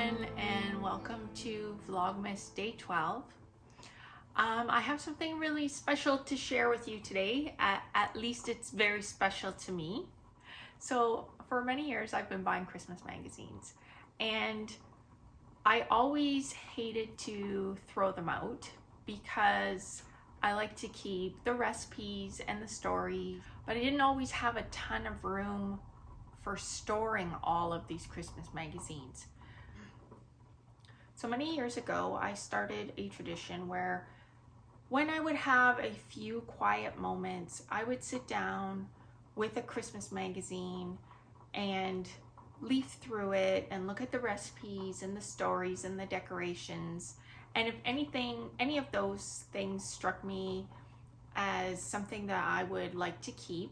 everyone, and welcome to Vlogmas Day 12. I have something really special to share with you today. At least it's very special to me. So for many years I've been buying Christmas magazines, and I always hated to throw them out because I like to keep the recipes and the stories, but I didn't always have a ton of room for storing all of these Christmas magazines. So many years ago, I started a tradition where when I would have a few quiet moments, I would sit down with a Christmas magazine and leaf through it and look at the recipes and the stories and the decorations. And if any of those things struck me as something that I would like to keep,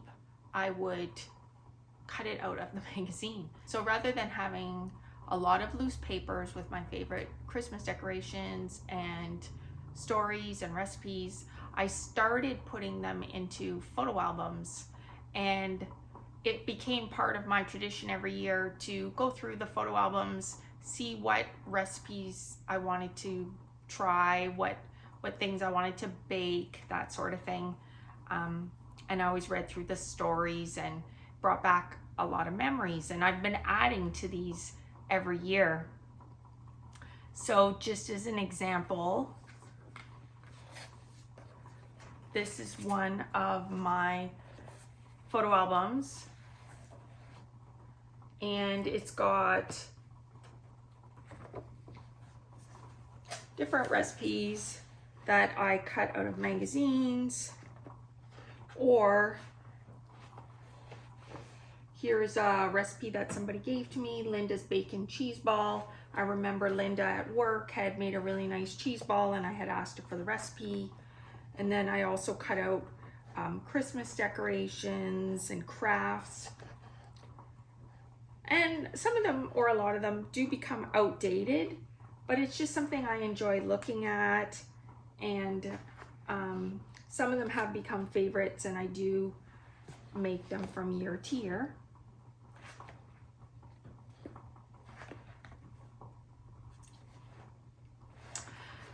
I would cut it out of the magazine. So rather than having a lot of loose papers with my favorite Christmas decorations and stories and recipes, I started putting them into photo albums, and it became part of my tradition every year to go through the photo albums, see what recipes I wanted to try, what things I wanted to bake, that sort of thing. And I always read through the stories and brought back a lot of memories, and I've been adding to these every year. So just as an example, this is one of my photo albums, and it's got different recipes that I cut out of magazines, or here's a recipe that somebody gave to me, Linda's bacon cheese ball. I remember Linda at work had made a really nice cheese ball, and I had asked her for the recipe. And then I also cut out Christmas decorations and crafts. And some of them, or a lot of them, do become outdated, but it's just something I enjoy looking at. And some of them have become favorites, and I do make them from year to year.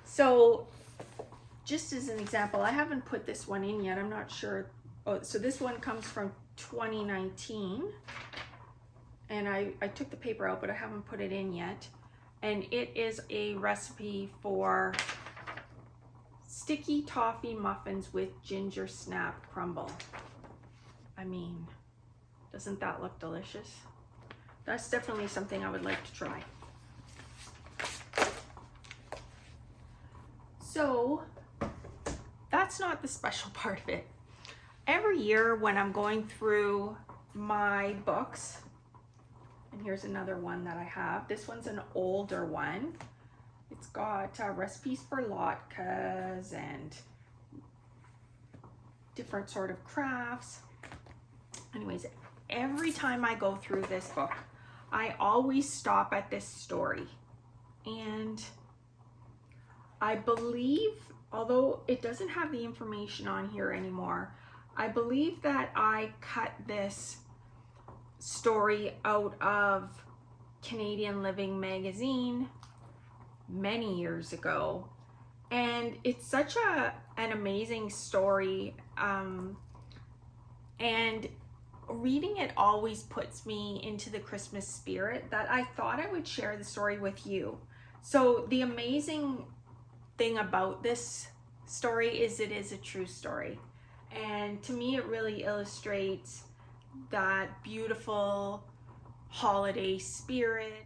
So just as an example, I haven't put this one in yet. I'm not sure. Oh, so this one comes from 2019, and I took the paper out, but I haven't put it in yet. And it is a recipe for sticky toffee muffins with ginger snap crumble. I mean, doesn't that look delicious? That's definitely something I would like to try. So that's not the special part of it. Every year when I'm going through my books, and here's another one that I have. This one's an older one. It's got recipes for latkes and different sort of crafts. Anyways, every time I go through this book, I always stop at this story. And I believe, although it doesn't have the information on here anymore, I believe that I cut this story out of Canadian Living magazine many years ago. And it's such an amazing story. And reading it always puts me into the Christmas spirit, that I thought I would share the story with you. So the amazing thing about this story is it is a true story, and to me it really illustrates that beautiful holiday spirit.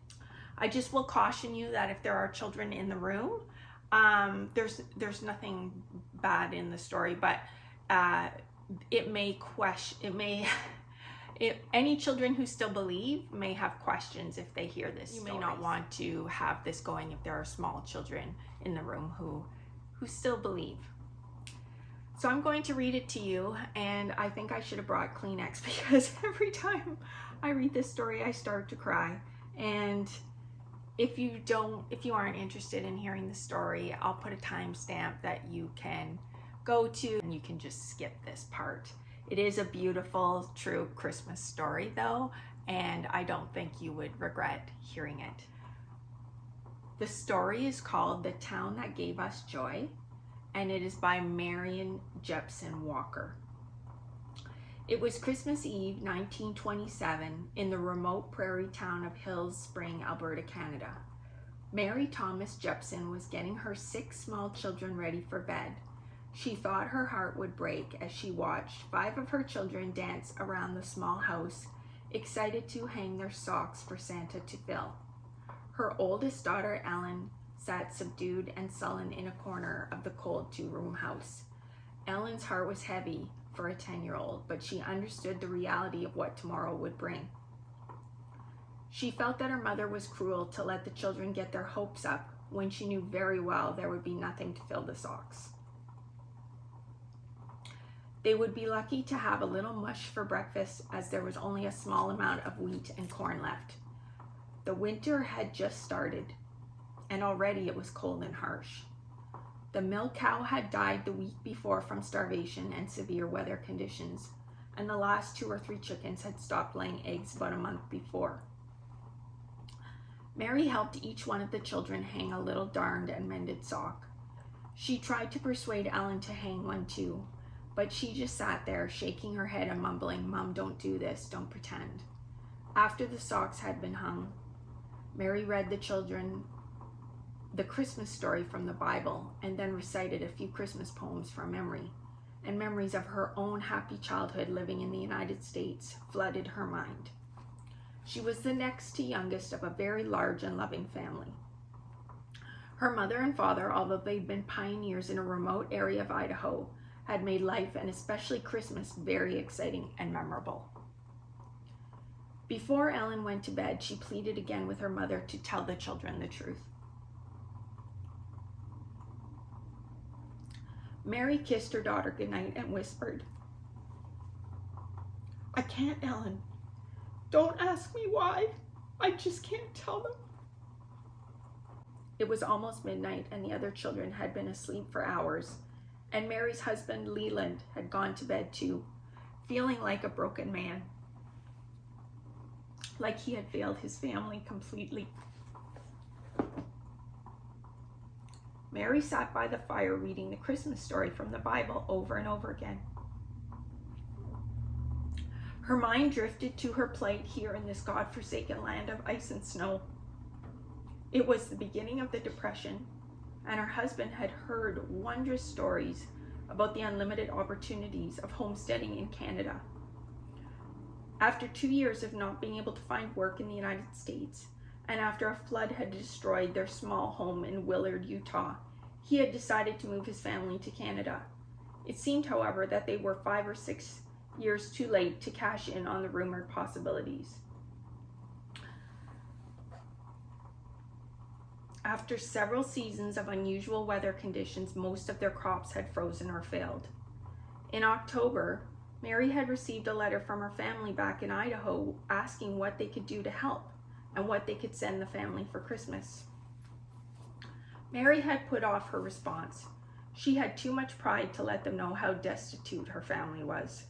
I just will caution you that if there are children in the room, there's nothing bad in the story, but any children who still believe may have questions if they hear this. You may not want to have this going if there are small children in the room who still believe. So I'm going to read it to you, and I think I should have brought Kleenex because every time I read this story I start to cry. And if you aren't interested in hearing the story, I'll put a timestamp that you can go to, and you can just skip this part. It is a beautiful, true Christmas story though, and I don't think you would regret hearing it. The story is called The Town That Gave Us Joy, and it is by Marion Jepson Walker. It was Christmas Eve, 1927, in the remote prairie town of Hills Spring, Alberta, Canada. Mary Thomas Jepson was getting her 6 small children ready for bed. She thought her heart would break as she watched 5 of her children dance around the small house, excited to hang their socks for Santa to fill. Her oldest daughter, Ellen, sat subdued and sullen in a corner of the cold 2-room house. Ellen's heart was heavy for a 10-year-old, but she understood the reality of what tomorrow would bring. She felt that her mother was cruel to let the children get their hopes up when she knew very well there would be nothing to fill the socks. They would be lucky to have a little mush for breakfast, as there was only a small amount of wheat and corn left. The winter had just started, and already it was cold and harsh. The milk cow had died the week before from starvation and severe weather conditions, and the last 2 or 3 chickens had stopped laying eggs about a month before. Mary helped each one of the children hang a little darned and mended sock. She tried to persuade Ellen to hang one too, but she just sat there shaking her head and mumbling, "Mom, don't do this, don't pretend." After the socks had been hung, Mary read the children the Christmas story from the Bible, and then recited a few Christmas poems from memory, and memories of her own happy childhood living in the United States flooded her mind. She was the next to youngest of a very large and loving family. Her mother and father, although they'd been pioneers in a remote area of Idaho, had made life, and especially Christmas, very exciting and memorable. Before Ellen went to bed, she pleaded again with her mother to tell the children the truth. Mary kissed her daughter goodnight and whispered, "I can't, Ellen. Don't ask me why. I just can't tell them." It was almost midnight, and the other children had been asleep for hours, and Mary's husband, Leland, had gone to bed too, feeling like a broken man, like he had failed his family completely. Mary sat by the fire reading the Christmas story from the Bible over and over again. Her mind drifted to her plight here in this God-forsaken land of ice and snow. It was the beginning of the Depression, and her husband had heard wondrous stories about the unlimited opportunities of homesteading in Canada. After 2 years of not being able to find work in the United States, and after a flood had destroyed their small home in Willard, Utah, he had decided to move his family to Canada. It seemed, however, that they were 5 or 6 years too late to cash in on the rumored possibilities. After several seasons of unusual weather conditions, most of their crops had frozen or failed. In October, Mary had received a letter from her family back in Idaho asking what they could do to help and what they could send the family for Christmas. Mary had put off her response. She had too much pride to let them know how destitute her family was.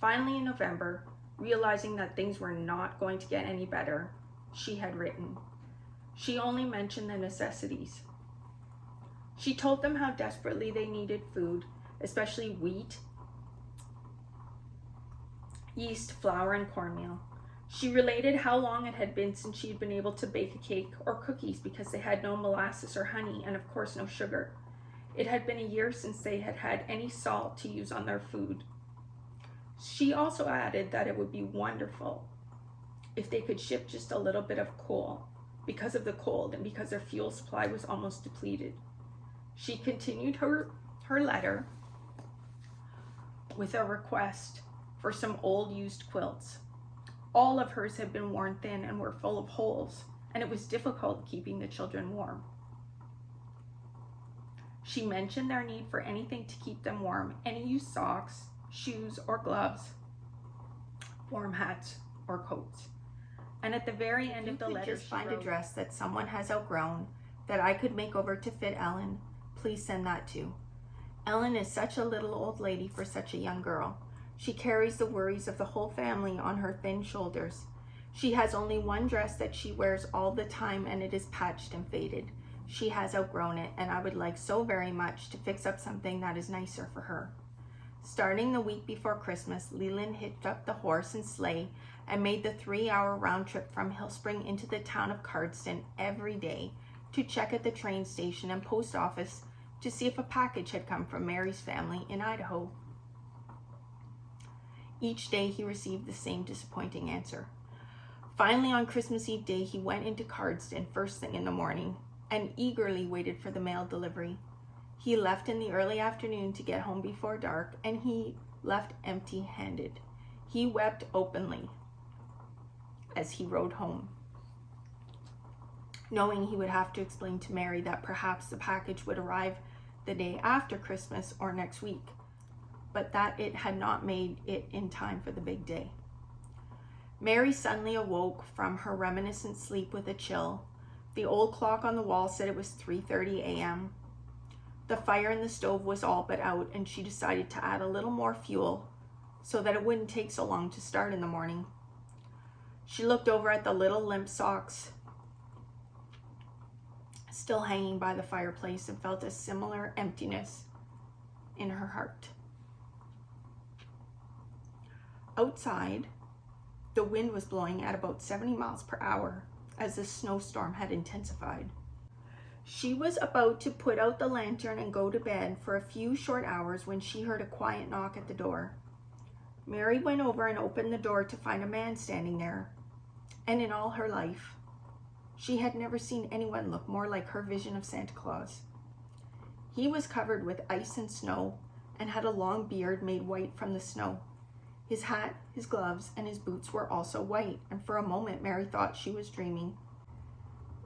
Finally, in November, realizing that things were not going to get any better, she had written. She only mentioned the necessities. She told them how desperately they needed food, especially wheat, yeast, flour, and cornmeal. She related how long it had been since she had been able to bake a cake or cookies because they had no molasses or honey and, of course, no sugar. It had been a year since they had had any salt to use on their food. She also added that it would be wonderful if they could ship just a little bit of coal because of the cold and because their fuel supply was almost depleted. She continued her letter with a request for some old used quilts. All of hers had been worn thin and were full of holes, and it was difficult keeping the children warm. She mentioned their need for anything to keep them warm, any used socks, shoes, or gloves, warm hats, or coats. And at the very end of the letter, just find a dress that someone has outgrown that I could make over to fit Ellen, please send that too. Ellen is such a little old lady for such a young girl. She carries the worries of the whole family on her thin shoulders. She has only one dress that she wears all the time, and it is patched and faded. She has outgrown it, and I would like so very much to fix up something that is nicer for her. Starting the week before Christmas, Leland hitched up the horse and sleigh and made the 3-hour round trip from Hillspring into the town of Cardston every day to check at the train station and post office to see if a package had come from Mary's family in Idaho. Each day he received the same disappointing answer. Finally, on Christmas Eve day, he went into Cardston first thing in the morning and eagerly waited for the mail delivery. He left in the early afternoon to get home before dark, and he left empty-handed. He wept openly as he rode home, knowing he would have to explain to Mary that perhaps the package would arrive the day after Christmas or next week, but that it had not made it in time for the big day. Mary suddenly awoke from her reminiscent sleep with a chill. The old clock on the wall said it was 3:30 a.m. The fire in the stove was all but out, and she decided to add a little more fuel so that it wouldn't take so long to start in the morning. She looked over at the little limp socks still hanging by the fireplace and felt a similar emptiness in her heart. Outside, the wind was blowing at about 70 miles per hour as the snowstorm had intensified. She was about to put out the lantern and go to bed for a few short hours when she heard a quiet knock at the door. Mary went over and opened the door to find a man standing there, and in all her life, she had never seen anyone look more like her vision of Santa Claus. He was covered with ice and snow and had a long beard made white from the snow. His hat, his gloves, and his boots were also white, and for a moment Mary thought she was dreaming.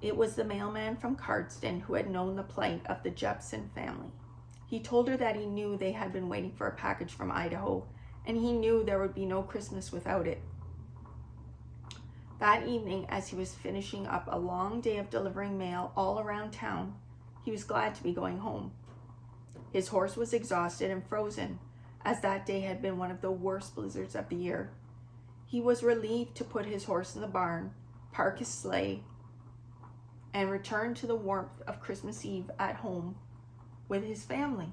It was the mailman from Cardston who had known the plight of the Jepson family. He told her that he knew they had been waiting for a package from Idaho, and he knew there would be no Christmas without it. That evening, as he was finishing up a long day of delivering mail all around town, he was glad to be going home. His horse was exhausted and frozen, as that day had been one of the worst blizzards of the year. He was relieved to put his horse in the barn, park his sleigh, and return to the warmth of Christmas Eve at home with his family.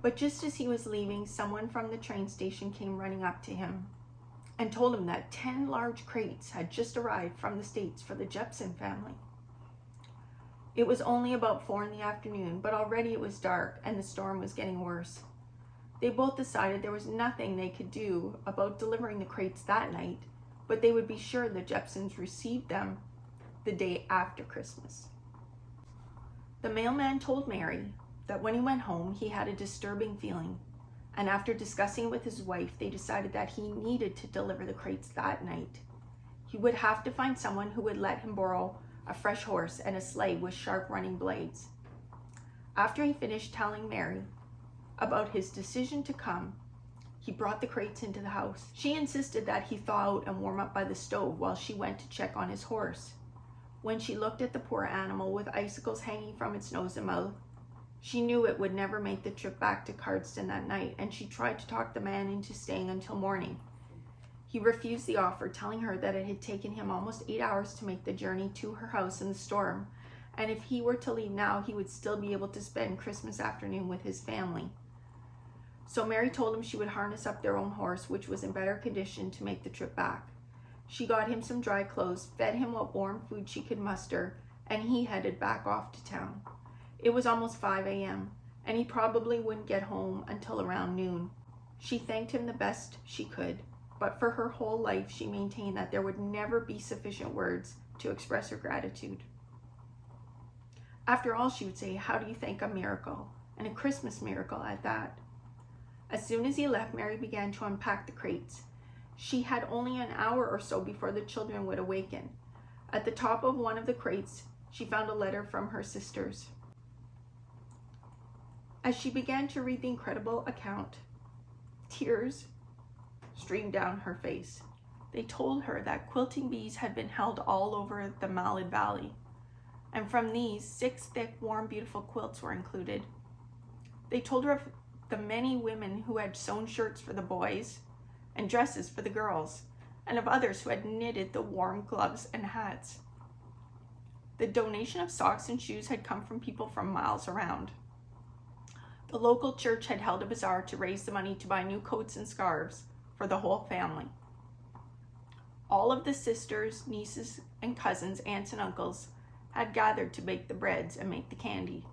But just as he was leaving, someone from the train station came running up to him and told him that 10 large crates had just arrived from the States for the Jepson family. It was only about 4 in the afternoon, but already it was dark and the storm was getting worse. They both decided there was nothing they could do about delivering the crates that night, but they would be sure the Jepsons received them the day after Christmas. The mailman told Mary that when he went home, he had a disturbing feeling, and after discussing with his wife, they decided that he needed to deliver the crates that night. He would have to find someone who would let him borrow a fresh horse and a sleigh with sharp running blades. After he finished telling Mary about his decision to come, he brought the crates into the house. She insisted that he thaw out and warm up by the stove while she went to check on his horse. When she looked at the poor animal with icicles hanging from its nose and mouth, she knew it would never make the trip back to Cardston that night, and she tried to talk the man into staying until morning. He refused the offer, telling her that it had taken him almost 8 hours to make the journey to her house in the storm, and if he were to leave now, he would still be able to spend Christmas afternoon with his family. So Mary told him she would harness up their own horse, which was in better condition to make the trip back. She got him some dry clothes, fed him what warm food she could muster, and he headed back off to town. It was almost 5 a.m., and he probably wouldn't get home until around noon. She thanked him the best she could, but for her whole life she maintained that there would never be sufficient words to express her gratitude. After all, she would say, how do you thank a miracle, and a Christmas miracle at that? As soon as he left, Mary began to unpack the crates. She had only an hour or so before the children would awaken. At the top of one of the crates, she found a letter from her sisters. As she began to read the incredible account, tears streamed down her face. They told her that quilting bees had been held all over the Malad Valley, and from these, 6 thick, warm, beautiful quilts were included. They told her of the many women who had sewn shirts for the boys and dresses for the girls, and of others who had knitted the warm gloves and hats. The donation of socks and shoes had come from people from miles around. The local church had held a bazaar to raise the money to buy new coats and scarves for the whole family. All of the sisters, nieces, and cousins, aunts and uncles had gathered to bake the breads and make the candy.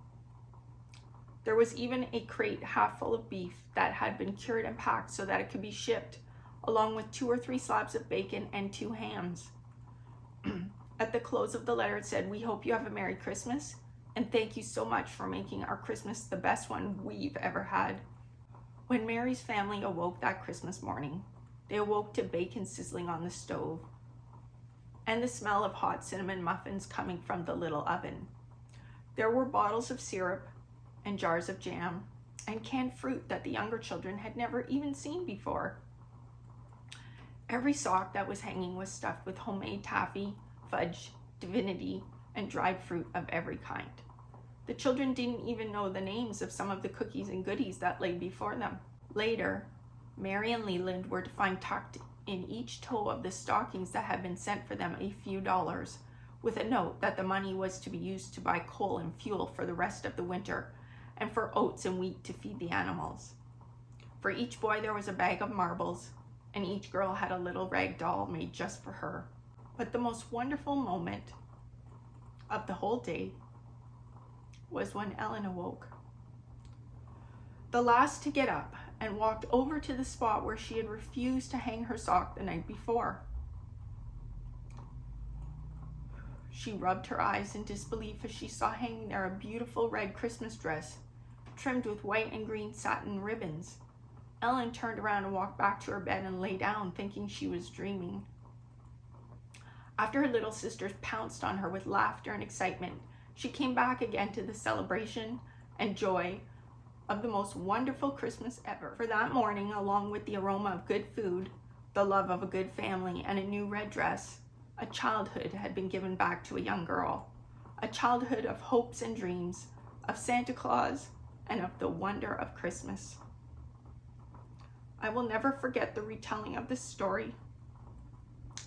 There was even a crate half full of beef that had been cured and packed so that it could be shipped, along with 2 or 3 slabs of bacon and 2 hams. At the close of the letter it said, "We hope you have a Merry Christmas, and thank you so much for making our Christmas the best one we've ever had." When Mary's family awoke that Christmas morning, they awoke to bacon sizzling on the stove and the smell of hot cinnamon muffins coming from the little oven. There were bottles of syrup and jars of jam and canned fruit that the younger children had never even seen before. Every sock that was hanging was stuffed with homemade taffy, fudge, divinity, and dried fruit of every kind. The children didn't even know the names of some of the cookies and goodies that lay before them. Later, Mary and Leland were to find tucked in each toe of the stockings that had been sent for them a few dollars, with a note that the money was to be used to buy coal and fuel for the rest of the winter, and for oats and wheat to feed the animals. For each boy there was a bag of marbles, and each girl had a little rag doll made just for her. But the most wonderful moment of the whole day was when Ellen awoke. The last to get up, and walked over to the spot where she had refused to hang her sock the night before. She rubbed her eyes in disbelief as she saw hanging there a beautiful red Christmas dress, trimmed with white and green satin ribbons. Ellen turned around and walked back to her bed and lay down, thinking she was dreaming. After her little sisters pounced on her with laughter and excitement, she came back again to the celebration and joy of the most wonderful Christmas ever. For that morning, along with the aroma of good food, the love of a good family, and a new red dress, a childhood had been given back to a young girl. A childhood of hopes and dreams, of Santa Claus, and of the wonder of Christmas. I will never forget the retelling of this story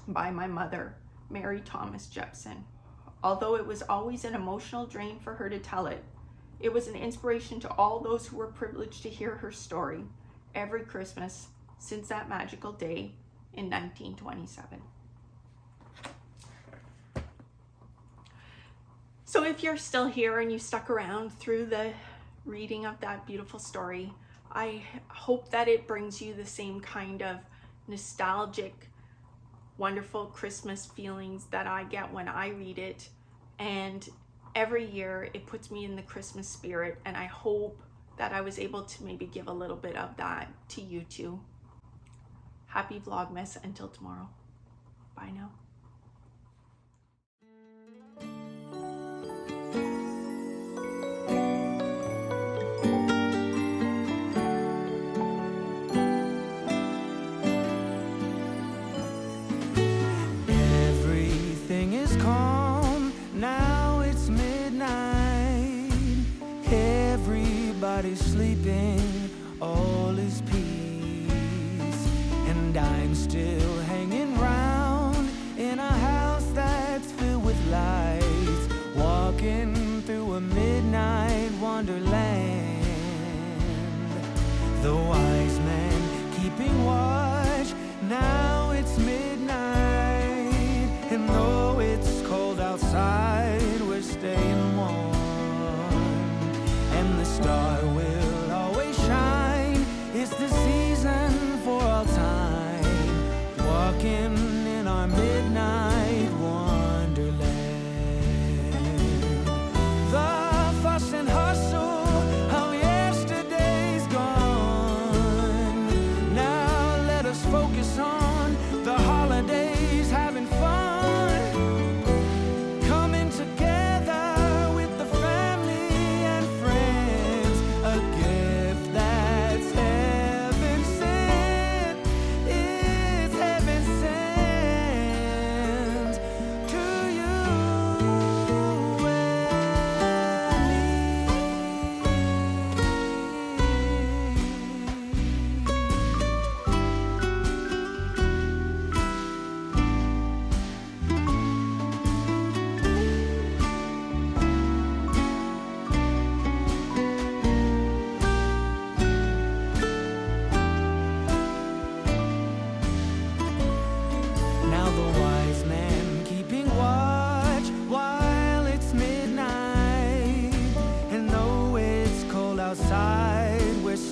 by my mother, Mary Thomas Jepson. Although it was always an emotional drain for her to tell it, it was an inspiration to all those who were privileged to hear her story every Christmas since that magical day in 1927. So if you're still here and you stuck around through the reading of that beautiful story, I hope that it brings you the same kind of nostalgic, wonderful Christmas feelings that I get when I read it. And every year it puts me in the Christmas spirit, and I hope that I was able to maybe give a little bit of that to you too. Happy Vlogmas until tomorrow. Bye now. Everything is calm, now it's midnight. Everybody's sleeping, all is peace. And I'm still hanging round in a house that's filled with lights, walking through a midnight wonderland. The wise men keeping watch, now it's midnight. And though it's cold outside, we're staying warm. And the star will always shine, it's the season for all time, walking in our midnight wonderland. The fuss and hustle of yesterday's gone, now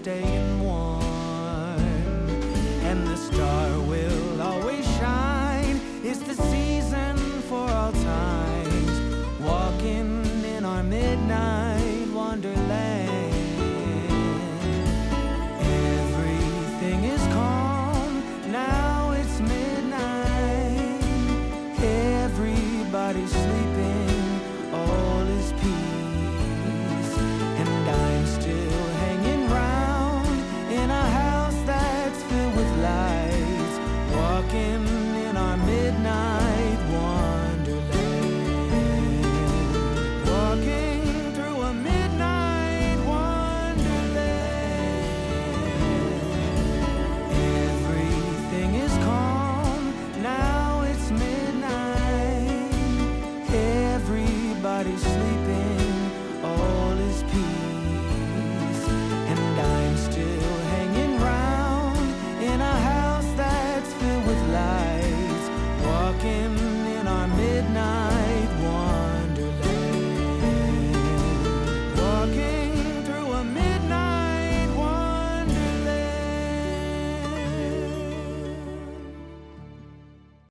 staying warm, and the star will always shine. It's the season for all times, walking in our midnight wonderland. Everything is calm, now it's midnight. Everybody's sleeping, all is peace, and I'm still hanging round in a house that's filled with lights, walking in our midnight wonderland, walking through a midnight wonderland. Everything is calm, now it's midnight. Everybody's sleeping.